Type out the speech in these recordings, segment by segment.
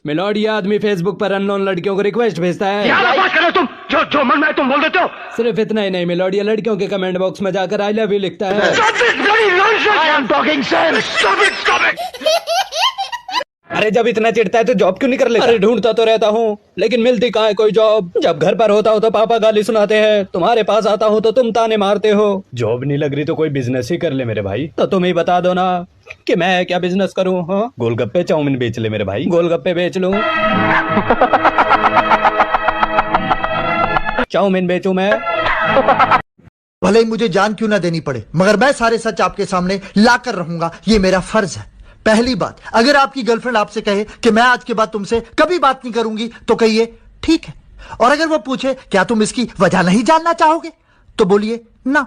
Milord, ये आदमी Facebook पर अननोन लड़कियों को रिक्वेस्ट भेजता है। क्या बात कर रहे हो तुम? जो मन में है तुम बोल देते हो। सिर्फ इतना ही नहीं मिलोड, ये लड़कियों के कमेंट बॉक्स में जाकर आई लव यू लिखता है। Stop this bloody nonsense! I am talking sense. Stop it! अरे जब इतना चिढ़ता है तो जॉब क्यों नहीं कर लेता? अरे ढूंढता तो रहता हूँ लेकिन मिलती कहाँ है कोई जॉब। जब घर पर होता हो तो पापा गाली सुनाते हैं, तुम्हारे पास आता हूँ तो तुम ताने मारते हो। जॉब नहीं लग रही तो कोई बिजनेस ही कर ले मेरे भाई। तो तुम ही बता दो ना कि मैं क्या बिजनेस करूँ। हाँ, गोलगप्पे चाउमीन बेच ले मेरे भाई। गोलगप्पे बेच लूँ, चाउमीन बेचूं मैं। भले ही मुझे जान क्यों ना देनी पड़े, मगर मैं सारे सच आपके सामने लाकर रहूंगा, ये मेरा फर्ज है। पहली बात, अगर आपकी गर्लफ्रेंड आपसे कहे कि मैं आज के बाद तुमसे कभी बात नहीं करूंगी तो कहिए ठीक है, और अगर वो पूछे क्या तुम इसकी वजह नहीं जानना चाहोगे तो बोलिए ना,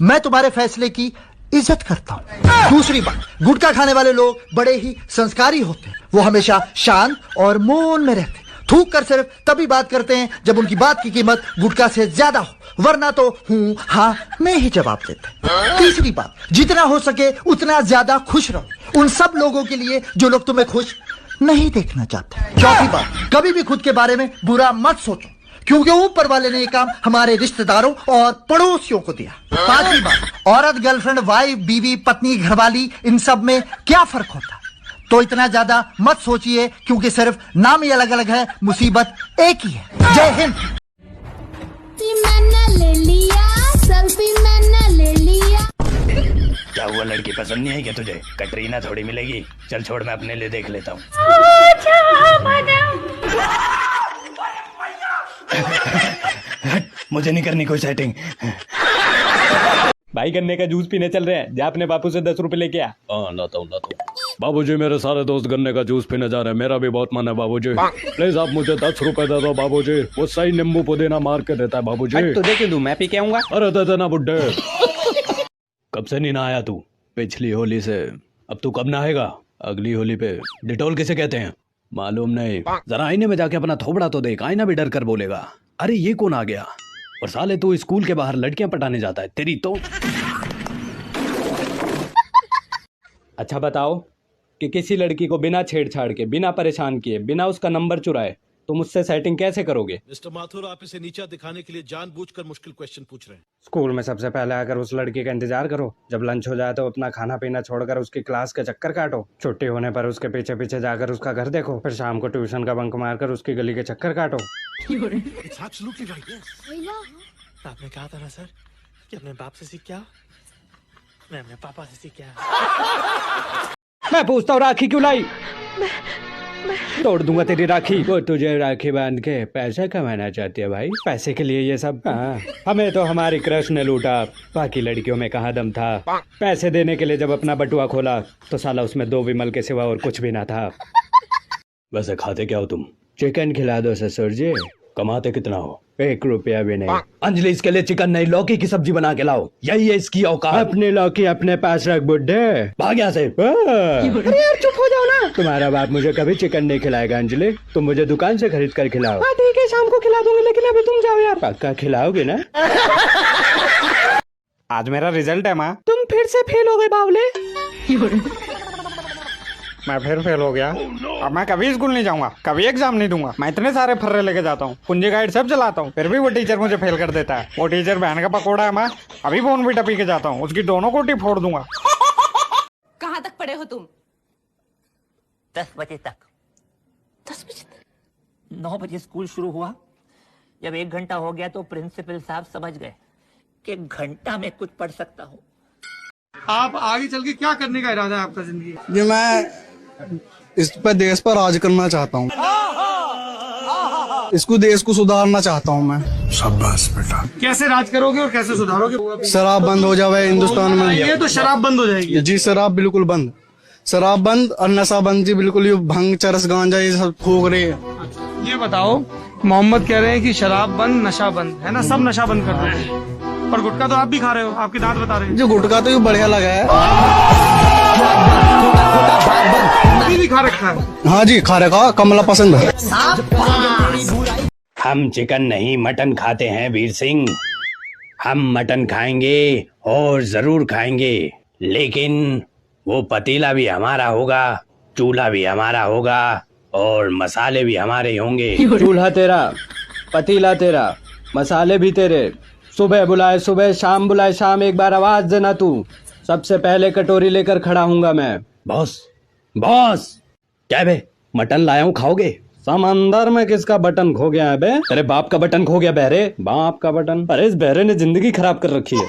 मैं तुम्हारे फैसले की इज्जत करता हूं। दूसरी बात, गुटखा खाने वाले लोग बड़े ही संस्कारी होते हैं। वो हमेशा शांत और मौन में रहते हैं, थूक कर सिर्फ तभी बात करते हैं जब उनकी बात की कीमत गुटखा से ज्यादा हो, वरना तो हूं हाँ में ही जवाब देते हैं। तीसरी बात, जितना हो सके उतना ज्यादा खुश रहो उन सब लोगों के लिए जो लोग तुम्हें खुश नहीं देखना चाहते। चौथी बात, कभी भी खुद के बारे में बुरा मत सोचो, क्योंकि ऊपर वाले ने ये काम हमारे रिश्तेदारों और पड़ोसियों को दिया। पांचवी बात, औरत, गर्लफ्रेंड, वाइफ, बीवी, पत्नी, घरवाली, इन सब में क्या फर्क होता है? तो इतना ज्यादा मत सोचिए, क्योंकि सिर्फ नाम ही अलग अलग है, मुसीबत एक ही है। जय हिंद। मैंने ले लिया सेल्फी, मैंने ले लिया। क्या हुआ, लड़की पसंद नहीं है क्या तुझे? कटरीना थोड़ी मिलेगी, चल छोड़, मैं अपने लिए देख लेता हूँ। मुझे नहीं करनी कोई सेटिंग। भाई गन्ने का जूस पीने चल रहे हैं, जा अपने बापू से 10 रुपए लेके आ। लाता हूँ। बाबूजी, मेरे सारे दोस्त गन्ने का जूस पीने जा रहे हैं, मेरा भी बहुत मन है बाबूजी। प्लीज आप मुझे 10 रुपए दे दो बाबूजी, वो सही नींबू पुदीना मार के देता है बाबूजी। तुझे क्यों दूं, मैं पी के आऊंगा। अरे दे देना बुड्ढे। कब से नहीं नहाया तू? पिछली होली से। अब तू कब नहाएगा? अगली होली पे। डिटोल किसे कहते हैं? मालूम नहीं। जरा आईने में जाके अपना थोबड़ा तो देख, आईना भी डर कर बोलेगा अरे ये कौन आ गया। और साले तू स्कूल के बाहर लड़कियां पटाने जाता है, तेरी तो। अच्छा बताओ कि किसी लड़की को बिना छेड़छाड़ के, बिना परेशान किए, बिना उसका नंबर चुराए तुम उससे सेटिंग कैसे करोगे? मिस्टर माथुर, आप इसे नीचा दिखाने के लिए जानबूझकर मुश्किल क्वेश्चन पूछ रहे हैं। स्कूल में सबसे पहले आकर उस लड़की का इंतजार करो, जब लंच हो जाए तो अपना खाना पीना छोड़कर उसकी क्लास के चक्कर काटो, छुट्टी होने पर उसके पीछे पीछे जाकर उसका घर देखो, फिर शाम को ट्यूशन का बंक मारकर उसकी गली के चक्कर काटो। आपने कहा था ना सर कि अपने बाप से सीख क्या, मैं अपने पापा से सीख क्या। मैं पूछता हूँ राखी क्यों लाई? तोड़ दूंगा तेरी राखी। वो तुझे राखी बांध के पैसा कमाना चाहती है भाई, पैसे के लिए ये सब। हाँ, हमें तो हमारी क्रश ने लूटा, बाकी लड़कियों में कहाँ दम था। पैसे देने के लिए जब अपना बटुआ खोला तो साला उसमें 2 विमल के सिवा और कुछ भी ना था। वैसे खाते क्या हो तुम? चिकन खिला दो ससुर जी। कमाते कितना हो? 1 रुपया भी नहीं। अंजलि, इसके लिए चिकन नहीं, लौकी की सब्जी बना के लाओ, यही है इसकी औकात। अपनी लौकी अपने पास रख बुड्ढे, भाग यहाँ से। अरे यार चुप हो जाओ ना। तुम्हारा बाप मुझे कभी चिकन नहीं खिलाएगा अंजलि, तुम मुझे दुकान से खरीद कर खिलाओ। हाँ ठीक है, शाम को खिला दूंगी, लेकिन अभी तुम जाओ यार। पक्का खिलाओगे ना? आज मेरा रिजल्ट है माँ। तुम फिर से फेल हो गए बावले। मैं फिर फेल हो गया। अब मैं कभी स्कूल नहीं जाऊंगा, कभी एग्जाम नहीं दूंगा। मैं इतने सारे फर्रे लेके जाता हूँ, कुंजी गाइड सब चलाता हूँ, फिर भी वो टीचर मुझे फेल कर देता है। वो टीचर बहन का पकोड़ा है माँ। अभी फोन भी टपी के जाता हूँ, उसकी दोनों कोटी फोड़ दूंगा। कहाँ तक पढ़े हो तुम? 10 बजे तक। 10 बजे तक? 9 बजे स्कूल शुरू हुआ। जब 1 घंटा हो गया तो प्रिंसिपल साहब समझ गए कि 1 घंटा में कुछ पढ़ सकता हूँ। आप आगे चल के क्या करने का इरादा है आपका जिंदगी? जी मैं इस पर देश पर राज करना चाहता हूँ, इसको देश को सुधारना चाहता हूँ मैं। शाबाश बेटा। कैसे राज करोगे और कैसे सुधारोगे? शराब बंद हो जाए हिंदुस्तान में। ये तो शराब बंद हो जाएगी। जी शराब बिल्कुल बंद, शराब बंद और नशा बंद जी बिल्कुल। ये भंग, चरस, गांजा ये सब फूक रहे हैं। ये बताओ, मोहम्मद कह रहे हैं कि शराब बंद, नशा बंद है ना, सब नशा बंद कर रहे हैं, पर गुटखा तो आप भी खा रहे हो, आपके दांत बता रहे हैं। जो गुटखा तो ये बढ़िया लगा है। अभी भी खा रखा है? हाँ जी खा रखा, कमला पसंद है। हम चिकन नहीं मटन खाते हैं वीर सिंह। हम मटन खाएंगे और जरूर खाएंगे, लेकिन वो पतीला भी हमारा होगा, चूल्हा भी हमारा होगा, और मसाले भी हमारे ही होंगे। चूल्हा तेरा, पतीला तेरा, मसाले भी तेरे। सुबह बुलाए सुबह, शाम बुलाए शाम, एक बार आवाज देना तू। सबसे पहले कटोरी लेकर खड़ा हूंगा मैं। बॉस बॉस, क्या बे, मटन लाया हूँ, खाओगे? समंदर में किसका बटन खो गया है बे? तेरे बाप का बटन खो गया बहरे। बाप का बटन? अरे इस बहरे ने जिंदगी खराब कर रखी है।